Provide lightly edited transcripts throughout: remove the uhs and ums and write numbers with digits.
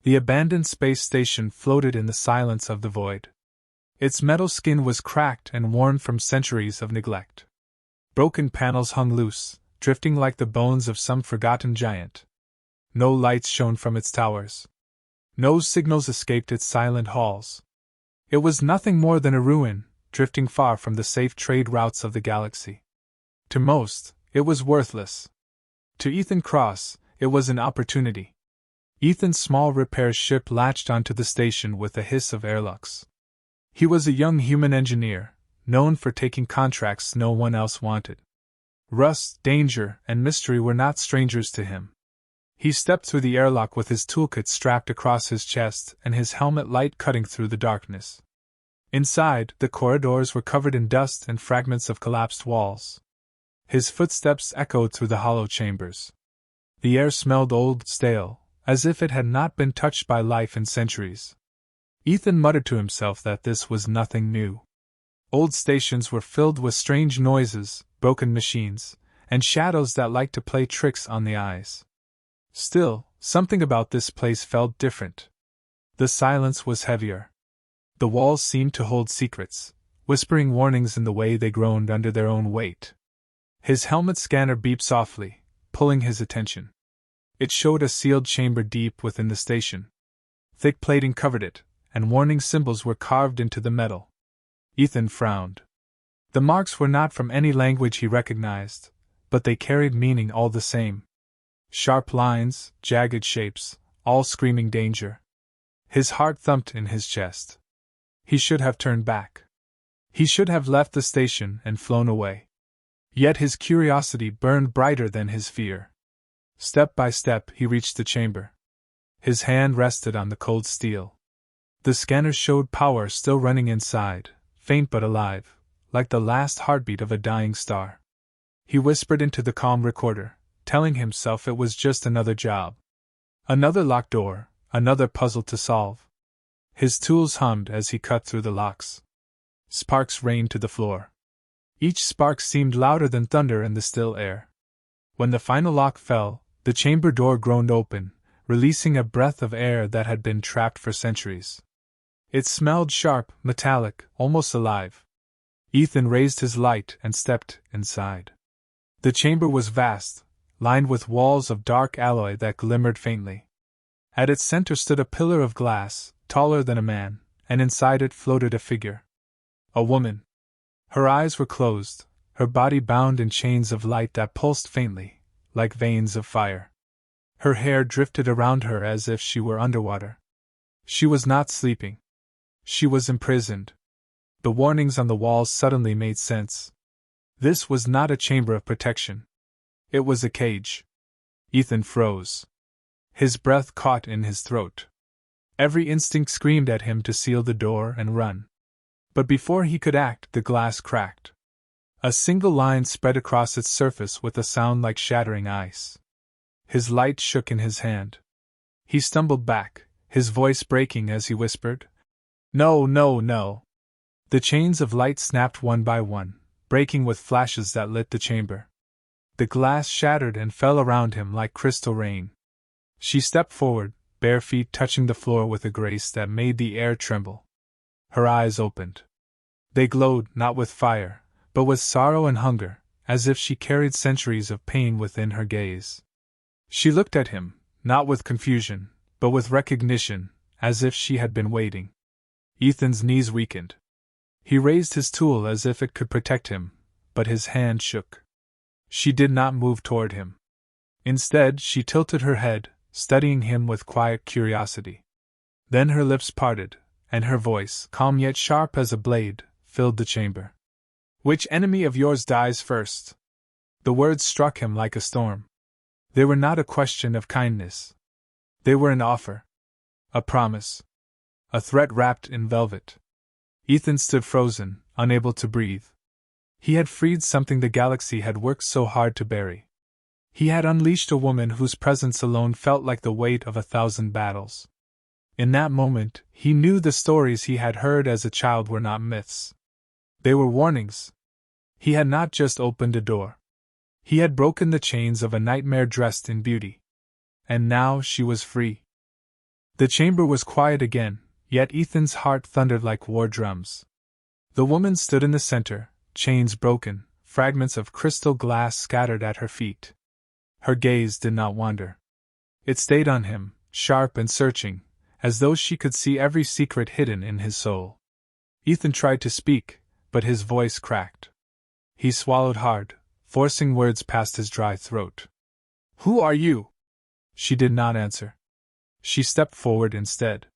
The abandoned space station floated in the silence of the void. Its metal skin was cracked and worn from centuries of neglect. Broken panels hung loose, drifting like the bones of some forgotten giant. No lights shone from its towers. No signals escaped its silent halls. It was nothing more than a ruin, drifting far from the safe trade routes of the galaxy. To most, it was worthless. To Ethan Cross, it was an opportunity. Ethan's small repair ship latched onto the station with a hiss of airlocks. He was a young human engineer, known for taking contracts no one else wanted. Rust, danger, and mystery were not strangers to him. He stepped through the airlock with his toolkit strapped across his chest and his helmet light cutting through the darkness. Inside, the corridors were covered in dust and fragments of collapsed walls. His footsteps echoed through the hollow chambers. The air smelled old, stale, as if it had not been touched by life in centuries. Ethan muttered to himself that this was nothing new. Old stations were filled with strange noises, broken machines, and shadows that liked to play tricks on the eyes. Still, something about this place felt different. The silence was heavier. The walls seemed to hold secrets, whispering warnings in the way they groaned under their own weight. His helmet scanner beeped softly, pulling his attention. It showed a sealed chamber deep within the station. Thick plating covered it, and warning symbols were carved into the metal. Ethan frowned. The marks were not from any language he recognized, but they carried meaning all the same. Sharp lines, jagged shapes, all screaming danger. His heart thumped in his chest. He should have turned back. He should have left the station and flown away. Yet his curiosity burned brighter than his fear. Step by step he reached the chamber. His hand rested on the cold steel. The scanner showed power still running inside, faint but alive, like the last heartbeat of a dying star. He whispered into the calm recorder, telling himself it was just another job. Another locked door, another puzzle to solve. His tools hummed as he cut through the locks. Sparks rained to the floor. Each spark seemed louder than thunder in the still air. When the final lock fell, the chamber door groaned open, releasing a breath of air that had been trapped for centuries. It smelled sharp, metallic, almost alive. Ethan raised his light and stepped inside. The chamber was vast, lined with walls of dark alloy that glimmered faintly. At its center stood a pillar of glass, taller than a man, and inside it floated a figure. A woman. Her eyes were closed, her body bound in chains of light that pulsed faintly, like veins of fire. Her hair drifted around her as if she were underwater. She was not sleeping. She was imprisoned. The warnings on the walls suddenly made sense. This was not a chamber of protection. It was a cage. Ethan froze. His breath caught in his throat. Every instinct screamed at him to seal the door and run. But before he could act, the glass cracked. A single line spread across its surface with a sound like shattering ice. His light shook in his hand. He stumbled back, his voice breaking as he whispered, "No, no, no." The chains of light snapped one by one, breaking with flashes that lit the chamber. The glass shattered and fell around him like crystal rain. She stepped forward, bare feet touching the floor with a grace that made the air tremble. Her eyes opened. They glowed not with fire, but with sorrow and hunger, as if she carried centuries of pain within her gaze. She looked at him, not with confusion, but with recognition, as if she had been waiting. Ethan's knees weakened. He raised his tool as if it could protect him, but his hand shook. She did not move toward him. Instead, she tilted her head, studying him with quiet curiosity. Then her lips parted, and her voice, calm yet sharp as a blade, filled the chamber. "Which enemy of yours dies first?" The words struck him like a storm. They were not a question of kindness. They were an offer. A promise. A threat wrapped in velvet. Ethan stood frozen, unable to breathe. He had freed something the galaxy had worked so hard to bury. He had unleashed a woman whose presence alone felt like the weight of 1,000 battles. In that moment, he knew the stories he had heard as a child were not myths. They were warnings. He had not just opened a door. He had broken the chains of a nightmare dressed in beauty. And now she was free. The chamber was quiet again, yet Ethan's heart thundered like war drums. The woman stood in the center, chains broken, fragments of crystal glass scattered at her feet. Her gaze did not wander. It stayed on him, sharp and searching, as though she could see every secret hidden in his soul. Ethan tried to speak, but his voice cracked. He swallowed hard, forcing words past his dry throat. "Who are you?" She did not answer. She stepped forward instead.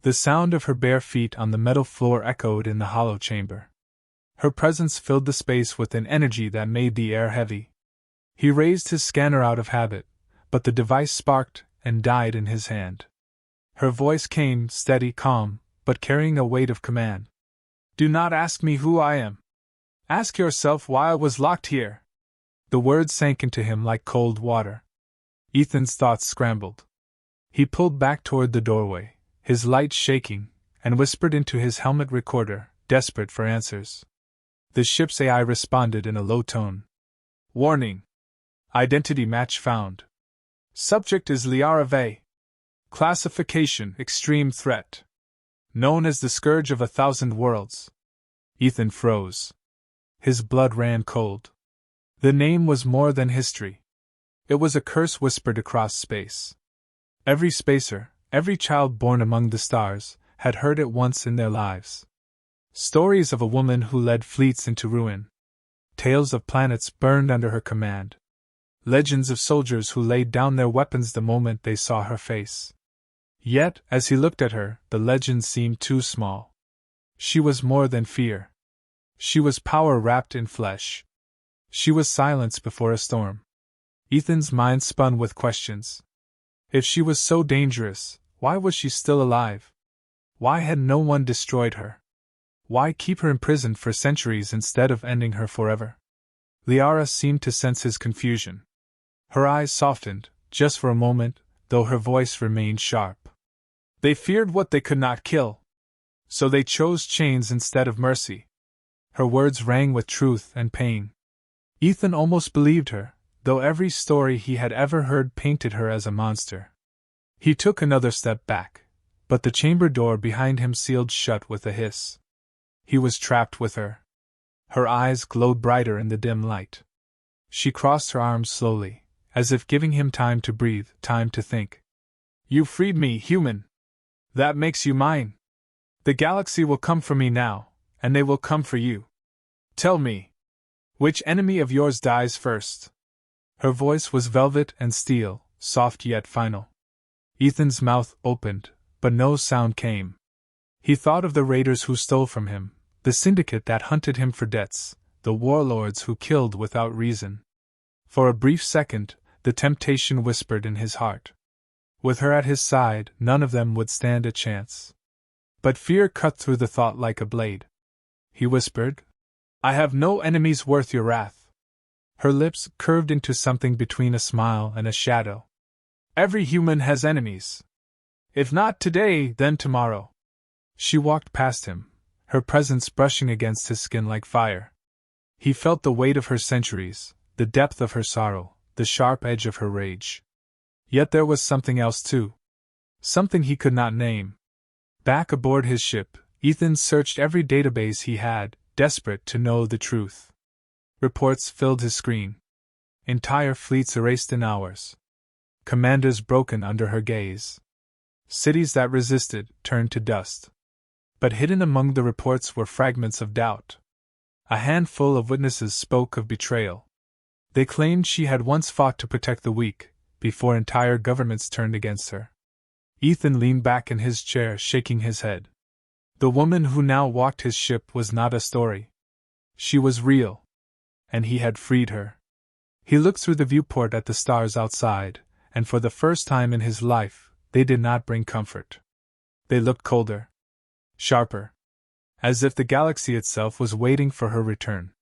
The sound of her bare feet on the metal floor echoed in the hollow chamber. Her presence filled the space with an energy that made the air heavy. He raised his scanner out of habit, but the device sparked and died in his hand. Her voice came, steady, calm, but carrying a weight of command. "Do not ask me who I am. Ask yourself why I was locked here." The words sank into him like cold water. Ethan's thoughts scrambled. He pulled back toward the doorway, his light shaking, and whispered into his helmet recorder, desperate for answers. The ship's AI responded in a low tone. "Warning. Identity match found. Subject is Liara Vey. Classification: Extreme Threat. Known as the Scourge of 1,000 Worlds." Ethan froze. His blood ran cold. The name was more than history. It was a curse whispered across space. Every spacer, every child born among the stars, had heard it once in their lives. Stories of a woman who led fleets into ruin. Tales of planets burned under her command. Legends of soldiers who laid down their weapons the moment they saw her face. Yet, as he looked at her, the legends seemed too small. She was more than fear. She was power wrapped in flesh. She was silence before a storm. Ethan's mind spun with questions. If she was so dangerous, why was she still alive? Why had no one destroyed her? Why keep her imprisoned for centuries instead of ending her forever? Liara seemed to sense his confusion. Her eyes softened, just for a moment, though her voice remained sharp. "They feared what they could not kill. So they chose chains instead of mercy." Her words rang with truth and pain. Ethan almost believed her, though every story he had ever heard painted her as a monster. He took another step back, but the chamber door behind him sealed shut with a hiss. He was trapped with her. Her eyes glowed brighter in the dim light. She crossed her arms slowly, as if giving him time to breathe, time to think. "You freed me, human. That makes you mine. The galaxy will come for me now, and they will come for you. Tell me, which enemy of yours dies first?" Her voice was velvet and steel, soft yet final. Ethan's mouth opened, but no sound came. He thought of the raiders who stole from him, the syndicate that hunted him for debts, the warlords who killed without reason. For a brief second, the temptation whispered in his heart. With her at his side, none of them would stand a chance. But fear cut through the thought like a blade. He whispered, "I have no enemies worth your wrath." Her lips curved into something between a smile and a shadow. "Every human has enemies. If not today, then tomorrow." She walked past him, her presence brushing against his skin like fire. He felt the weight of her centuries, the depth of her sorrow, the sharp edge of her rage. Yet there was something else too. Something he could not name. Back aboard his ship, Ethan searched every database he had, desperate to know the truth. Reports filled his screen. Entire fleets erased in hours. Commanders broken under her gaze. Cities that resisted turned to dust. But hidden among the reports were fragments of doubt. A handful of witnesses spoke of betrayal. They claimed she had once fought to protect the weak, before entire governments turned against her. Ethan leaned back in his chair, shaking his head. The woman who now walked his ship was not a story. She was real. And he had freed her. He looked through the viewport at the stars outside, and for the first time in his life, they did not bring comfort. They looked colder. Sharper. As if the galaxy itself was waiting for her return.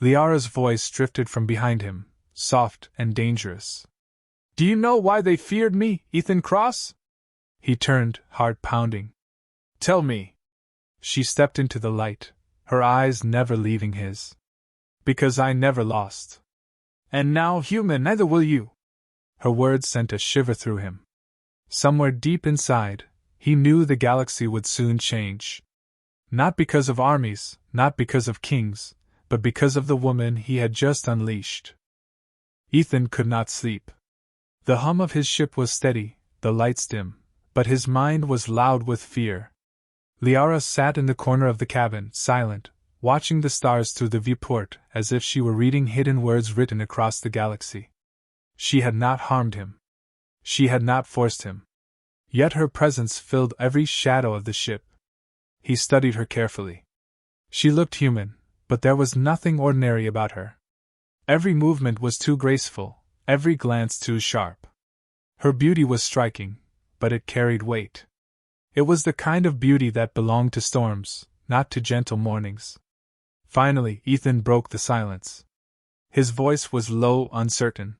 Liara's voice drifted from behind him, soft and dangerous. "Do you know why they feared me, Ethan Cross?" He turned, heart pounding. "Tell me." She stepped into the light, her eyes never leaving his. "Because I never lost. And now, human, neither will you." Her words sent a shiver through him. Somewhere deep inside, he knew the galaxy would soon change. Not because of armies, not because of kings, but because of the woman he had just unleashed. Ethan could not sleep. The hum of his ship was steady, the lights dim, but his mind was loud with fear. Liara sat in the corner of the cabin, silent, watching the stars through the viewport as if she were reading hidden words written across the galaxy. She had not harmed him. She had not forced him. Yet her presence filled every shadow of the ship. He studied her carefully. She looked human, but there was nothing ordinary about her. Every movement was too graceful, every glance too sharp. Her beauty was striking, but it carried weight. It was the kind of beauty that belonged to storms, not to gentle mornings. Finally, Ethan broke the silence. His voice was low, uncertain.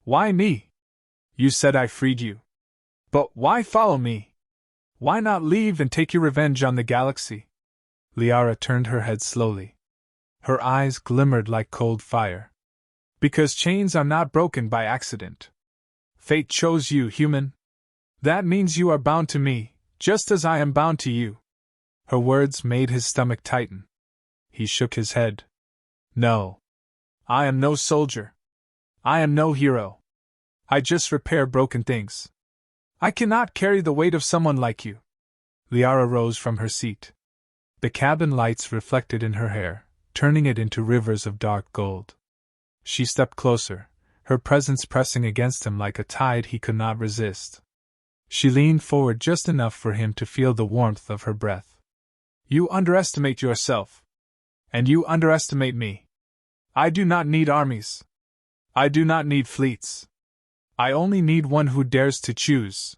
"Why me? You said I freed you. But why follow me? Why not leave and take your revenge on the galaxy?" Liara turned her head slowly. Her eyes glimmered like cold fire. "Because chains are not broken by accident. Fate chose you, human. That means you are bound to me, just as I am bound to you." Her words made his stomach tighten. He shook his head. "No. I am no soldier. I am no hero. I just repair broken things. I cannot carry the weight of someone like you." Liara rose from her seat. The cabin lights reflected in her hair, turning it into rivers of dark gold. She stepped closer, her presence pressing against him like a tide he could not resist. She leaned forward just enough for him to feel the warmth of her breath. "You underestimate yourself. And you underestimate me. I do not need armies. I do not need fleets. I only need one who dares to choose.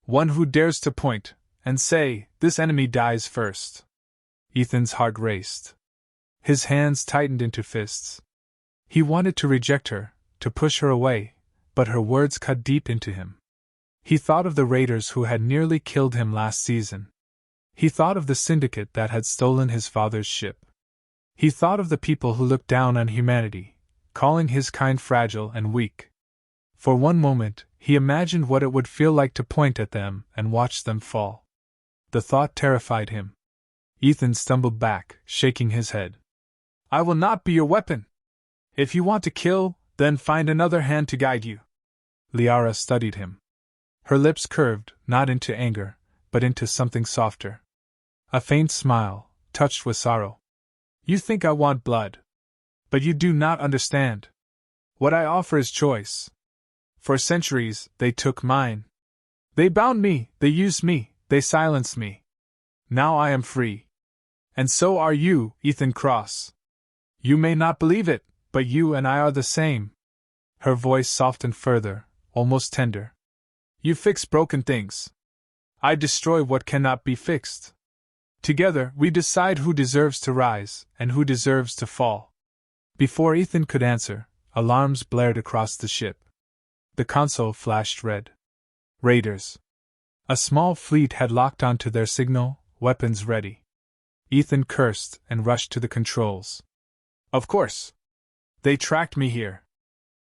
One who dares to point and say, 'This enemy dies first.'" Ethan's heart raced. His hands tightened into fists. He wanted to reject her, to push her away, but her words cut deep into him. He thought of the raiders who had nearly killed him last season. He thought of the syndicate that had stolen his father's ship. He thought of the people who looked down on humanity, calling his kind fragile and weak. For one moment, he imagined what it would feel like to point at them and watch them fall. The thought terrified him. Ethan stumbled back, shaking his head. "I will not be your weapon. If you want to kill, then find another hand to guide you." Liara studied him. Her lips curved, not into anger, but into something softer. A faint smile, touched with sorrow. "You think I want blood. But you do not understand. What I offer is choice. For centuries, they took mine. They bound me, they used me, they silenced me. Now I am free. And so are you, Ethan Cross. You may not believe it, but you and I are the same." Her voice softened further, almost tender. "You fix broken things. I destroy what cannot be fixed. Together, we decide who deserves to rise and who deserves to fall." Before Ethan could answer, alarms blared across the ship. The console flashed red. Raiders. A small fleet had locked onto their signal, weapons ready. Ethan cursed and rushed to the controls. "Of course. They tracked me here."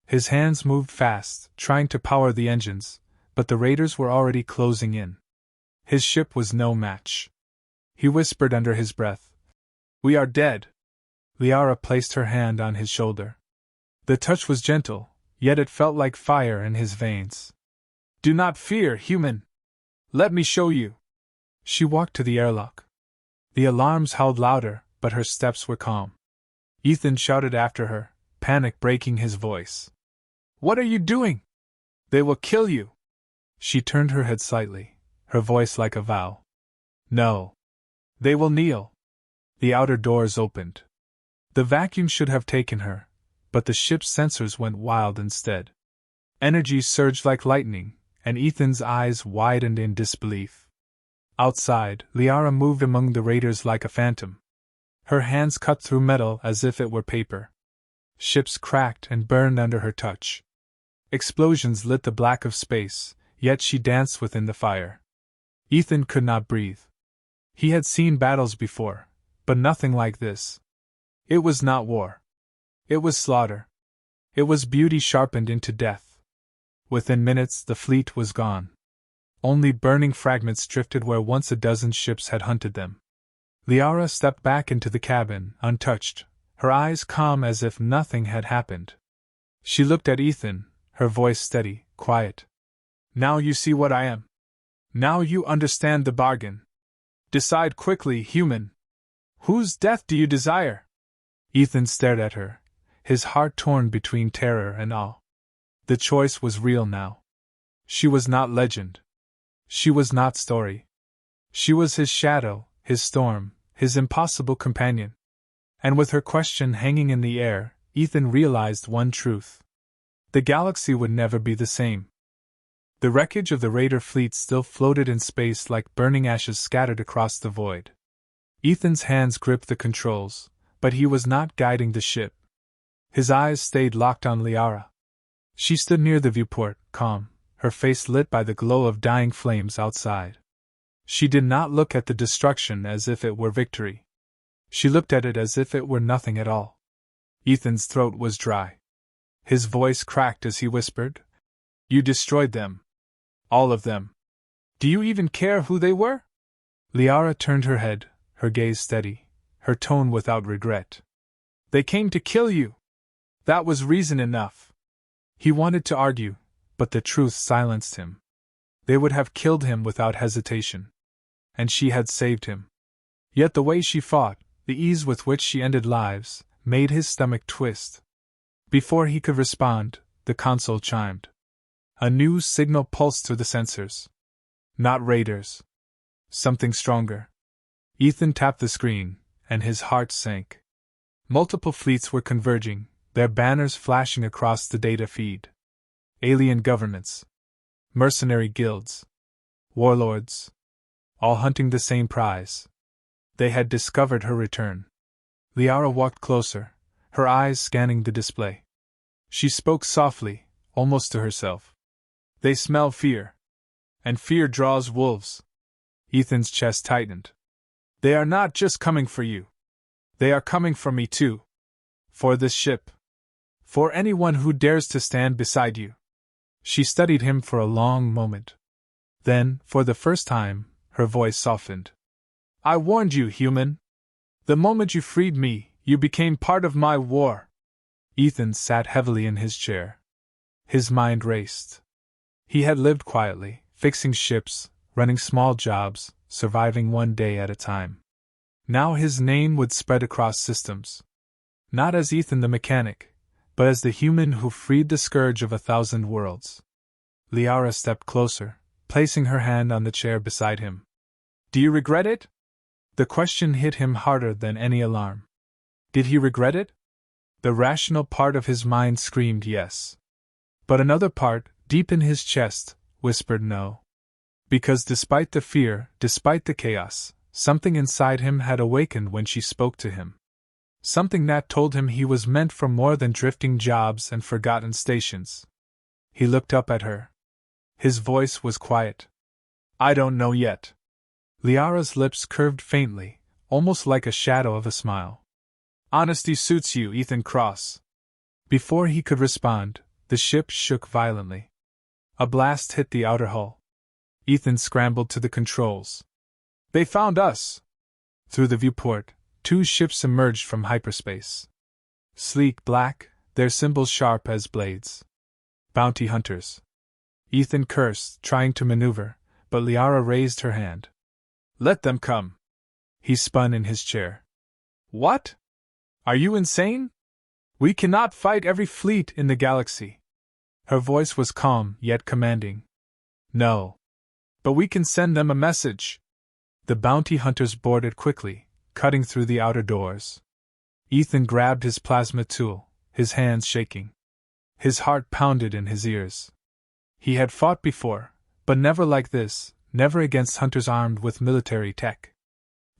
His hands moved fast, trying to power the engines, but the raiders were already closing in. His ship was no match. He whispered under his breath, "We are dead." Liara placed her hand on his shoulder. The touch was gentle, yet it felt like fire in his veins. "Do not fear, human. Let me show you." She walked to the airlock. The alarms howled louder, but her steps were calm. Ethan shouted after her, panic breaking his voice. "What are you doing? They will kill you." She turned her head slightly, her voice like a vow. "No. They will kneel." The outer doors opened. The vacuum should have taken her, but the ship's sensors went wild instead. Energy surged like lightning, and Ethan's eyes widened in disbelief. Outside, Liara moved among the raiders like a phantom. Her hands cut through metal as if it were paper. Ships cracked and burned under her touch. Explosions lit the black of space, yet she danced within the fire. Ethan could not breathe. He had seen battles before, but nothing like this. It was not war. It was slaughter. It was beauty sharpened into death. Within minutes the fleet was gone. Only burning fragments drifted where once a dozen ships had hunted them. Liara stepped back into the cabin, untouched, her eyes calm as if nothing had happened. She looked at Ethan, her voice steady, quiet. Now you see what I am. Now you understand the bargain. Decide quickly, human. Whose death do you desire? Ethan stared at her, his heart torn between terror and awe. The choice was real now. She was not legend. She was not story. She was his shadow, his storm, his impossible companion. And with her question hanging in the air, Ethan realized one truth. The galaxy would never be the same. The wreckage of the Raider fleet still floated in space like burning ashes scattered across the void. Ethan's hands gripped the controls, but he was not guiding the ship. His eyes stayed locked on Liara. She stood near the viewport, calm, her face lit by the glow of dying flames outside. She did not look at the destruction as if it were victory. She looked at it as if it were nothing at all. Ethan's throat was dry. His voice cracked as he whispered, "You destroyed them. All of them. Do you even care who they were?" Liara turned her head, her gaze steady, her tone without regret. "They came to kill you. That was reason enough." He wanted to argue, but the truth silenced him. They would have killed him without hesitation. And she had saved him. Yet the way she fought, the ease with which she ended lives, made his stomach twist. Before he could respond, the console chimed. A new signal pulsed through the sensors. Not raiders. Something stronger. Ethan tapped the screen, and his heart sank. Multiple fleets were converging, their banners flashing across the data feed. Alien governments. Mercenary guilds. Warlords. All hunting the same prize. They had discovered her return. Liara walked closer, her eyes scanning the display. She spoke softly, almost to herself. "They smell fear. And fear draws wolves." Ethan's chest tightened. "They are not just coming for you. They are coming for me too. For this ship. For anyone who dares to stand beside you." She studied him for a long moment. Then, for the first time, her voice softened. "I warned you, human. The moment you freed me, you became part of my war." Ethan sat heavily in his chair. His mind raced. He had lived quietly, fixing ships, running small jobs, surviving one day at a time. Now his name would spread across systems. Not as Ethan the mechanic, but as the human who freed the scourge of 1,000 worlds. Liara stepped closer, placing her hand on the chair beside him. "Do you regret it?" The question hit him harder than any alarm. Did he regret it? The rational part of his mind screamed yes. But another part, deep in his chest, whispered no. Because despite the fear, despite the chaos, something inside him had awakened when she spoke to him. Something that told him he was meant for more than drifting jobs and forgotten stations. He looked up at her. His voice was quiet. "I don't know yet." Liara's lips curved faintly, almost like a shadow of a smile. "Honesty suits you, Ethan Cross." Before he could respond, the ship shook violently. A blast hit the outer hull. Ethan scrambled to the controls. "They found us!" Through the viewport, 2 ships emerged from hyperspace. Sleek black, their symbols sharp as blades. Bounty hunters. Ethan cursed, trying to maneuver, but Liara raised her hand. "Let them come." He spun in his chair. "What? Are you insane? We cannot fight every fleet in the galaxy." Her voice was calm, yet commanding. "No. But we can send them a message." The bounty hunters boarded quickly, cutting through the outer doors. Ethan grabbed his plasma tool, his hands shaking. His heart pounded in his ears. He had fought before, but never like this, never against hunters armed with military tech.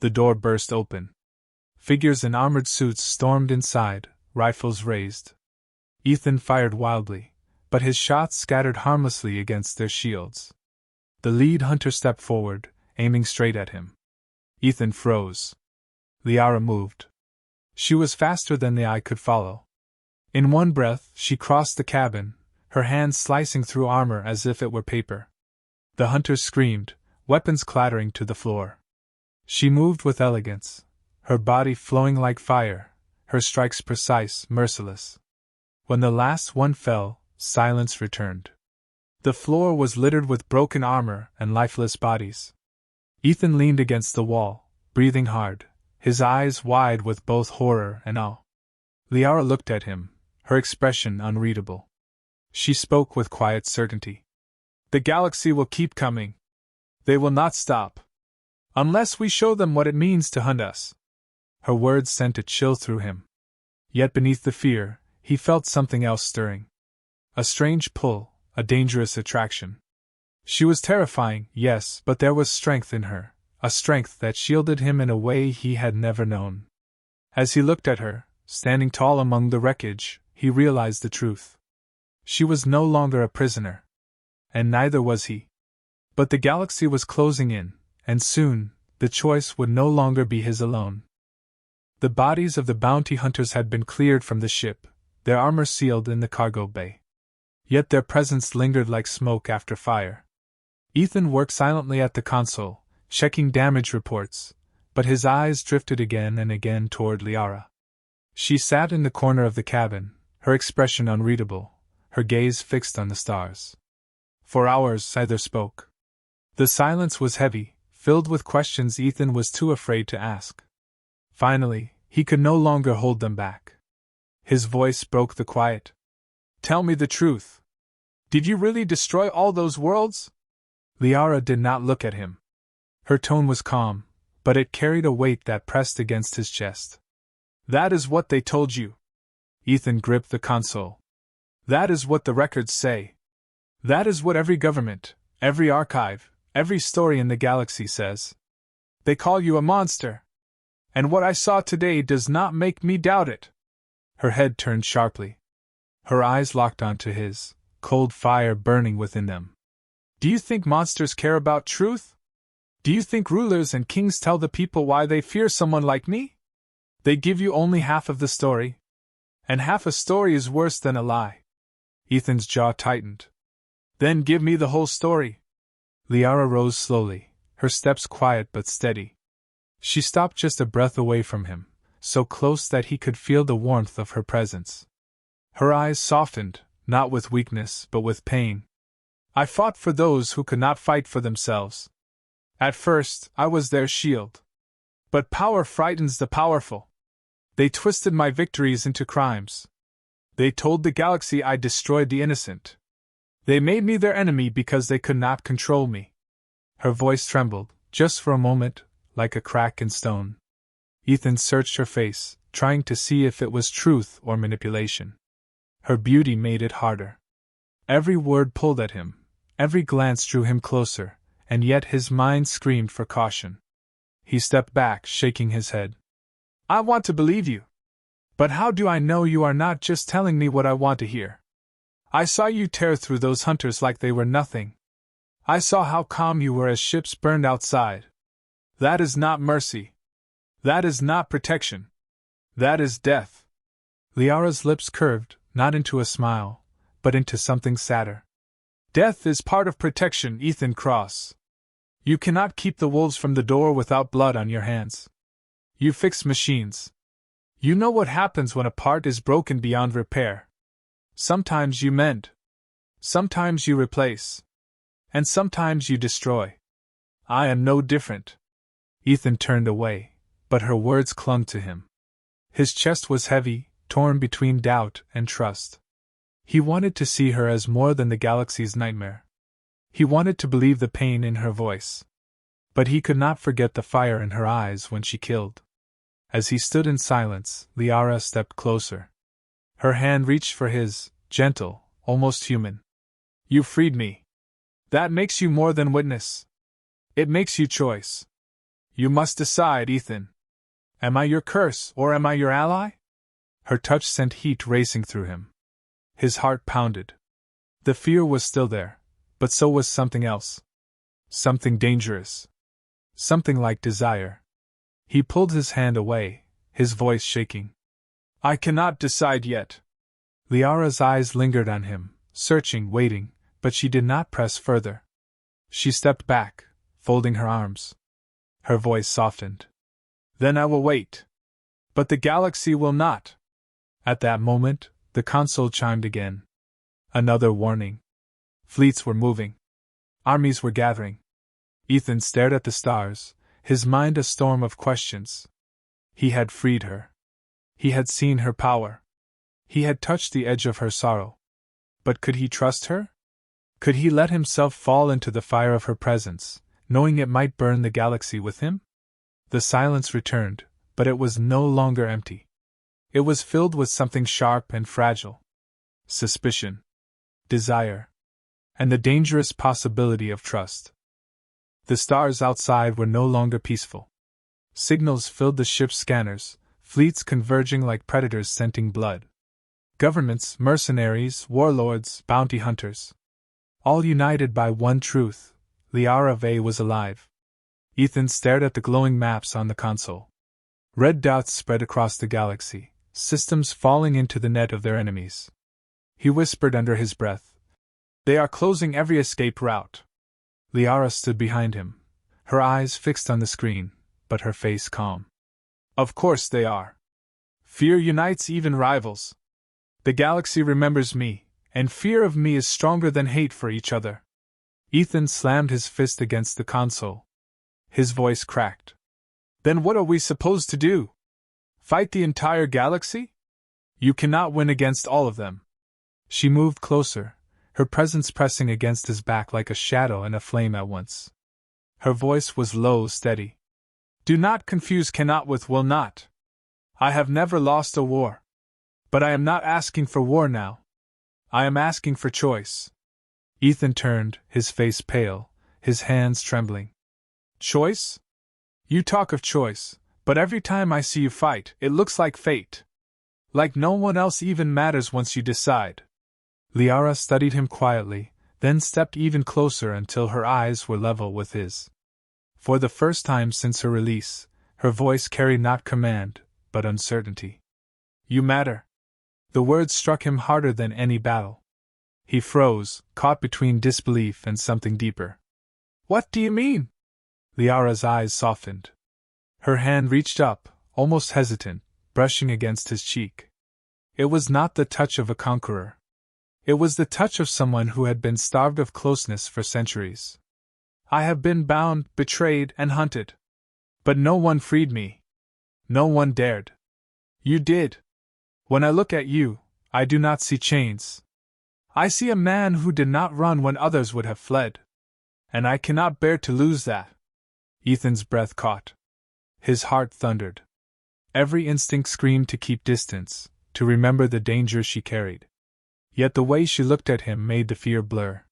The door burst open. Figures in armored suits stormed inside, rifles raised. Ethan fired wildly, but his shots scattered harmlessly against their shields. The lead hunter stepped forward, aiming straight at him. Ethan froze. Liara moved. She was faster than the eye could follow. In one breath, she crossed the cabin, her hands slicing through armor as if it were paper. The hunters screamed, weapons clattering to the floor. She moved with elegance, her body flowing like fire, her strikes precise, merciless. When the last one fell, silence returned. The floor was littered with broken armor and lifeless bodies. Ethan leaned against the wall, breathing hard, his eyes wide with both horror and awe. Liara looked at him, her expression unreadable. She spoke with quiet certainty. The galaxy will keep coming. They will not stop. Unless we show them what it means to hunt us. Her words sent a chill through him. Yet beneath the fear, he felt something else stirring. A strange pull, a dangerous attraction. She was terrifying, yes, but there was strength in her, a strength that shielded him in a way he had never known. As he looked at her, standing tall among the wreckage, he realized the truth. She was no longer a prisoner. And neither was he. But the galaxy was closing in, and soon, the choice would no longer be his alone. The bodies of the bounty hunters had been cleared from the ship, their armor sealed in the cargo bay. Yet their presence lingered like smoke after fire. Ethan worked silently at the console, checking damage reports, but his eyes drifted again and again toward Liara. She sat in the corner of the cabin, her expression unreadable, her gaze fixed on the stars. For hours neither spoke. The silence was heavy, filled with questions Ethan was too afraid to ask. Finally, he could no longer hold them back. His voice broke the quiet. Tell me the truth. Did you really destroy all those worlds? Liara did not look at him. Her tone was calm, but it carried a weight that pressed against his chest. That is what they told you. Ethan gripped the console. That is what the records say. That is what every government, every archive, every story in the galaxy says. They call you a monster. And what I saw today does not make me doubt it. Her head turned sharply. Her eyes locked onto his, cold fire burning within them. Do you think monsters care about truth? Do you think rulers and kings tell the people why they fear someone like me? They give you only half of the story. And half a story is worse than a lie. Ethan's jaw tightened. Then give me the whole story. Liara rose slowly, her steps quiet but steady. She stopped just a breath away from him, so close that he could feel the warmth of her presence. Her eyes softened, not with weakness but with pain. I fought for those who could not fight for themselves. At first, I was their shield. But power frightens the powerful. They twisted my victories into crimes. They told the galaxy I destroyed the innocent. They made me their enemy because they could not control me. Her voice trembled, just for a moment, like a crack in stone. Ethan searched her face, trying to see if it was truth or manipulation. Her beauty made it harder. Every word pulled at him, every glance drew him closer, and yet his mind screamed for caution. He stepped back, shaking his head. I want to believe you. But how do I know you are not just telling me what I want to hear? I saw you tear through those hunters like they were nothing. I saw how calm you were as ships burned outside. That is not mercy. That is not protection. That is death. Liara's lips curved, not into a smile, but into something sadder. Death is part of protection, Ethan Cross. You cannot keep the wolves from the door without blood on your hands. You fix machines. You know what happens when a part is broken beyond repair. Sometimes you mend. Sometimes you replace. And sometimes you destroy. I am no different. Ethan turned away, but her words clung to him. His chest was heavy, torn between doubt and trust. He wanted to see her as more than the galaxy's nightmare. He wanted to believe the pain in her voice. But he could not forget the fire in her eyes when she killed. As he stood in silence, Liara stepped closer. Her hand reached for his, gentle, almost human. You freed me. That makes you more than witness. It makes you choice. You must decide, Ethan. Am I your curse or am I your ally? Her touch sent heat racing through him. His heart pounded. The fear was still there, but so was something else. Something dangerous. Something like desire. He pulled his hand away, his voice shaking. I cannot decide yet. Liara's eyes lingered on him, searching, waiting, but she did not press further. She stepped back, folding her arms. Her voice softened. Then I will wait. But the galaxy will not. At that moment, the console chimed again. Another warning. Fleets were moving. Armies were gathering. Ethan stared at the stars, his mind a storm of questions. He had freed her. He had seen her power. He had touched the edge of her sorrow. But could he trust her? Could he let himself fall into the fire of her presence, knowing it might burn the galaxy with him? The silence returned, but it was no longer empty. It was filled with something sharp and fragile. Suspicion. Desire. And the dangerous possibility of trust. The stars outside were no longer peaceful. Signals filled the ship's scanners, fleets converging like predators scenting blood. Governments, mercenaries, warlords, bounty hunters. All united by one truth: Liara Vey was alive. Ethan stared at the glowing maps on the console. Red dots spread across the galaxy, systems falling into the net of their enemies. He whispered under his breath, "They are closing every escape route." Liara stood behind him, her eyes fixed on the screen, but her face calm. "Of course they are. Fear unites even rivals. The galaxy remembers me, and fear of me is stronger than hate for each other." Ethan slammed his fist against the console. His voice cracked. "Then what are we supposed to do? Fight the entire galaxy? You cannot win against all of them." She moved closer, her presence pressing against his back like a shadow and a flame at once. Her voice was low, steady. "Do not confuse cannot with will not. I have never lost a war. But I am not asking for war now. I am asking for choice." Ethan turned, his face pale, his hands trembling. "Choice? You talk of choice, but every time I see you fight, it looks like fate. Like no one else even matters once you decide." Liara studied him quietly, then stepped even closer until her eyes were level with his. For the first time since her release, her voice carried not command, but uncertainty. "You matter." The words struck him harder than any battle. He froze, caught between disbelief and something deeper. "What do you mean?" Liara's eyes softened. Her hand reached up, almost hesitant, brushing against his cheek. It was not the touch of a conqueror. It was the touch of someone who had been starved of closeness for centuries. "I have been bound, betrayed, and hunted. But no one freed me. No one dared. You did. When I look at you, I do not see chains. I see a man who did not run when others would have fled. And I cannot bear to lose that." Ethan's breath caught. His heart thundered. Every instinct screamed to keep distance, to remember the danger she carried. Yet the way she looked at him made the fear blur.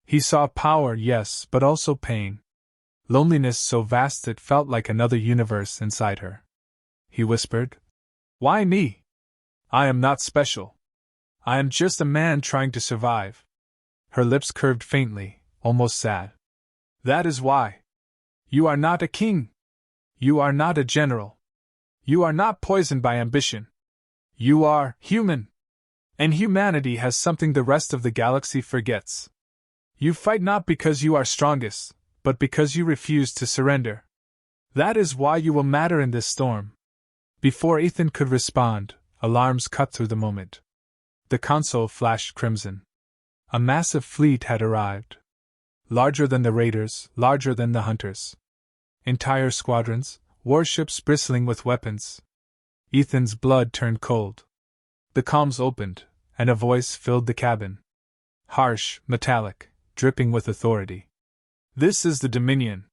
He saw power, yes, but also pain. Loneliness so vast it felt like another universe inside her. He whispered, "Why me? I am not special. I am just a man trying to survive." Her lips curved faintly, almost sad. "That is why. You are not a king. You are not a general. You are not poisoned by ambition. You are human. And humanity has something the rest of the galaxy forgets. You fight not because you are strongest, but because you refuse to surrender. That is why you will matter in this storm." Before Ethan could respond, alarms cut through the moment. The console flashed crimson. A massive fleet had arrived. Larger than the raiders, larger than the hunters. Entire squadrons, warships bristling with weapons. Ethan's blood turned cold. The comms opened, and a voice filled the cabin. Harsh, metallic, dripping with authority. "This is the Dominion.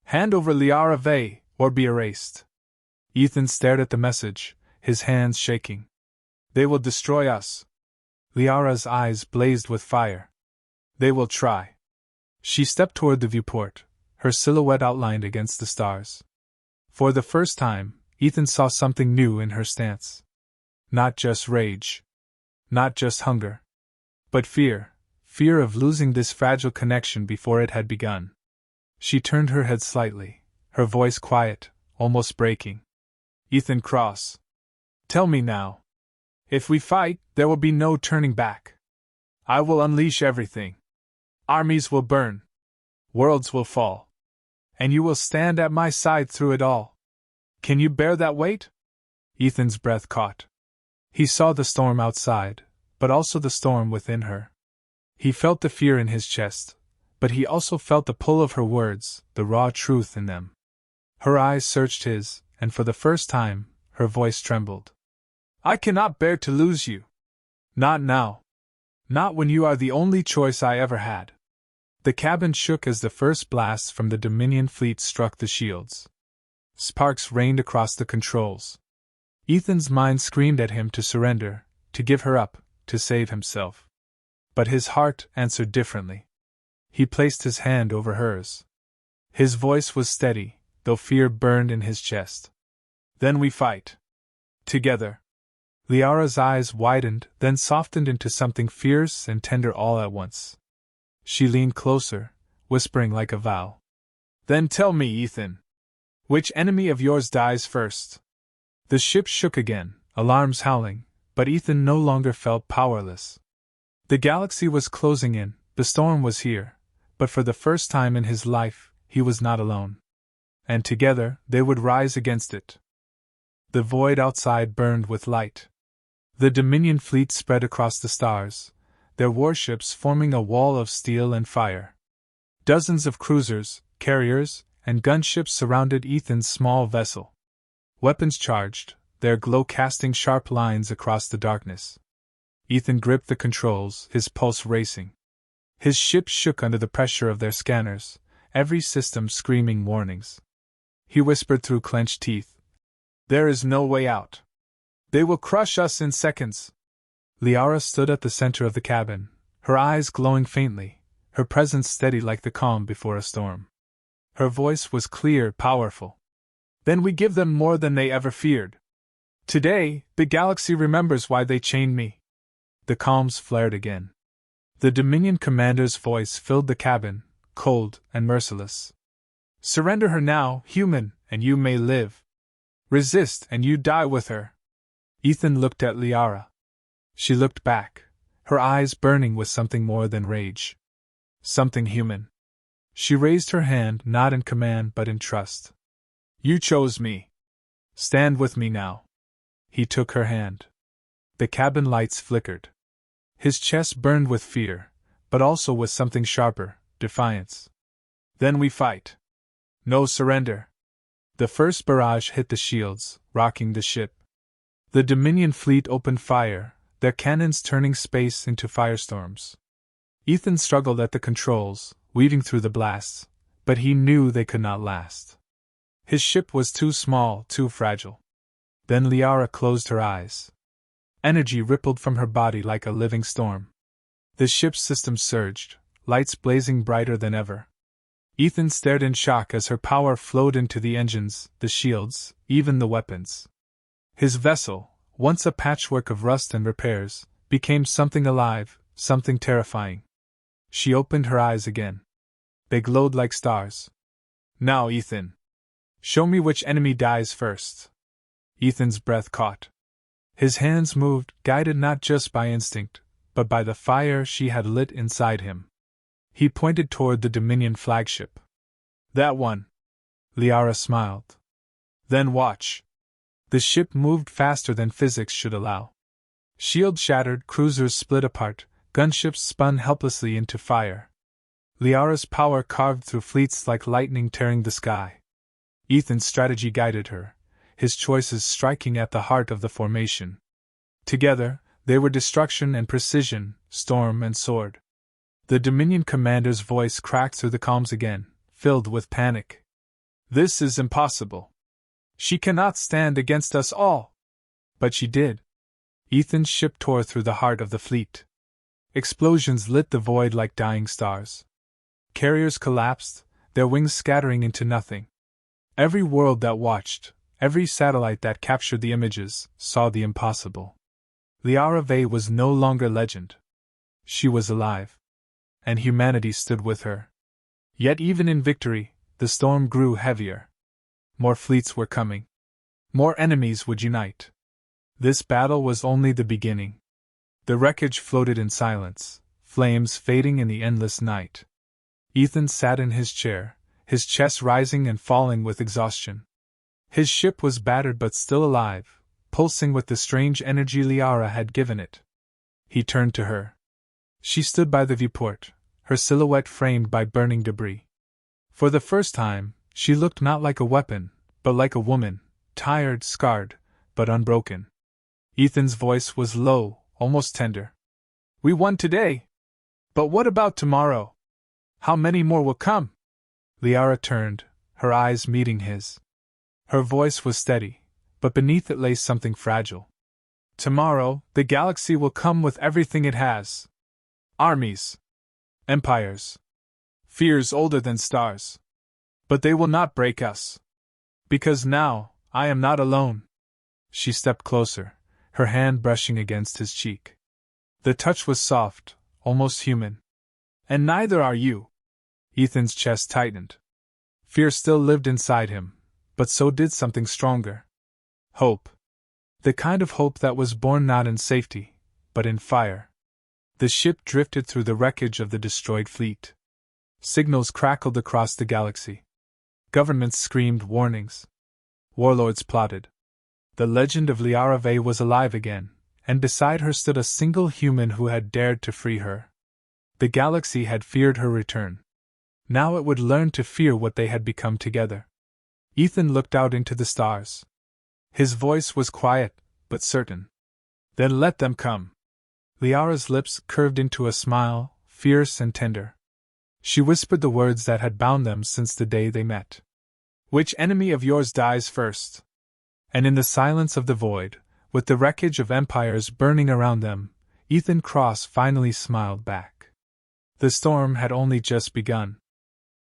Hand over Liara Vey, or be erased." Ethan stared at the message, his hands shaking. "They will destroy us." Liara's eyes blazed with fire. "They will try." She stepped toward the viewport, her silhouette outlined against the stars. For the first time, Ethan saw something new in her stance. Not just rage. Not just hunger. But fear. Fear of losing this fragile connection before it had begun. She turned her head slightly, her voice quiet, almost breaking. "Ethan Cross. Tell me now. If we fight, there will be no turning back. I will unleash everything. Armies will burn. Worlds will fall. And you will stand at my side through it all. Can you bear that weight? Ethan's breath caught. He saw the storm outside, but also the storm within her. He felt the fear in his chest, but he also felt the pull of her words, the raw truth in them. Her eyes searched his, and for the first time, her voice trembled. I cannot bear to lose you. Not now. Not when you are the only choice I ever had. The cabin shook as the first blasts from the Dominion fleet struck the shields. Sparks rained across the controls. Ethan's mind screamed at him to surrender, to give her up, to save himself. But his heart answered differently. He placed his hand over hers. His voice was steady, though fear burned in his chest. Then we fight. Together. Liara's eyes widened, then softened into something fierce and tender all at once. She leaned closer, whispering like a vow. Then tell me, Ethan. Which enemy of yours dies first? The ship shook again, alarms howling, but Ethan no longer felt powerless. The galaxy was closing in, the storm was here, but for the first time in his life, he was not alone. And together, they would rise against it. The void outside burned with light. The Dominion fleet spread across the stars, their warships forming a wall of steel and fire. Dozens of cruisers, carriers, and gunships surrounded Ethan's small vessel. Weapons charged, their glow casting sharp lines across the darkness. Ethan gripped the controls, his pulse racing. His ship shook under the pressure of their scanners, every system screaming warnings. He whispered through clenched teeth, There is no way out. They will crush us in seconds. Liara stood at the center of the cabin, her eyes glowing faintly, her presence steady like the calm before a storm. Her voice was clear, powerful. Then we give them more than they ever feared. Today, the galaxy remembers why they chained me. The calms flared again. The Dominion commander's voice filled the cabin, cold and merciless. Surrender her now, human, and you may live. Resist, and you die with her. Ethan looked at Liara. She looked back, her eyes burning with something more than rage. Something human. She raised her hand not in command but in trust. You chose me. Stand with me now. He took her hand. The cabin lights flickered. His chest burned with fear, but also with something sharper, defiance. Then we fight. No surrender. The first barrage hit the shields, rocking the ship. The Dominion fleet opened fire, their cannons turning space into firestorms. Ethan struggled at the controls, weaving through the blasts, but he knew they could not last. His ship was too small, too fragile. Then Liara closed her eyes. Energy rippled from her body like a living storm. The ship's systems surged, lights blazing brighter than ever. Ethan stared in shock as her power flowed into the engines, the shields, even the weapons. His vessel, once a patchwork of rust and repairs, became something alive, something terrifying. She opened her eyes again. They glowed like stars. Now, Ethan. Show me which enemy dies first. Ethan's breath caught. His hands moved, guided not just by instinct, but by the fire she had lit inside him. He pointed toward the Dominion flagship. That one. Liara smiled. Then watch. The ship moved faster than physics should allow. Shields shattered, cruisers split apart, gunships spun helplessly into fire. Liara's power carved through fleets like lightning tearing the sky. Ethan's strategy guided her, his choices striking at the heart of the formation. Together, they were destruction and precision, storm and sword. The Dominion commander's voice cracked through the calms again, filled with panic. This is impossible. She cannot stand against us all. But she did. Ethan's ship tore through the heart of the fleet. Explosions lit the void like dying stars. Carriers collapsed, their wings scattering into nothing. Every world that watched, every satellite that captured the images, saw the impossible. Liara Vey was no longer legend. She was alive. And humanity stood with her. Yet even in victory, the storm grew heavier. More fleets were coming. More enemies would unite. This battle was only the beginning. The wreckage floated in silence, flames fading in the endless night. Ethan sat in his chair, his chest rising and falling with exhaustion. His ship was battered but still alive, pulsing with the strange energy Liara had given it. He turned to her. She stood by the viewport, her silhouette framed by burning debris. For the first time, she looked not like a weapon, but like a woman, tired, scarred, but unbroken. Ethan's voice was low, almost tender. "We won today. But what about tomorrow? How many more will come?" Liara turned, her eyes meeting his. Her voice was steady, but beneath it lay something fragile. "Tomorrow, the galaxy will come with everything it has. Armies. Empires. Fears older than stars. But they will not break us. Because now, I am not alone." She stepped closer, her hand brushing against his cheek. The touch was soft, almost human. "And neither are you." Ethan's chest tightened. Fear still lived inside him, but so did something stronger. Hope. The kind of hope that was born not in safety, but in fire. The ship drifted through the wreckage of the destroyed fleet. Signals crackled across the galaxy. Governments screamed warnings. Warlords plotted. The legend of Liara Vey was alive again, and beside her stood a single human who had dared to free her. The galaxy had feared her return. Now it would learn to fear what they had become together. Ethan looked out into the stars. His voice was quiet, but certain. "Then let them come." Liara's lips curved into a smile, fierce and tender. She whispered the words that had bound them since the day they met. "Which enemy of yours dies first?" And in the silence of the void, with the wreckage of empires burning around them, Ethan Cross finally smiled back. The storm had only just begun.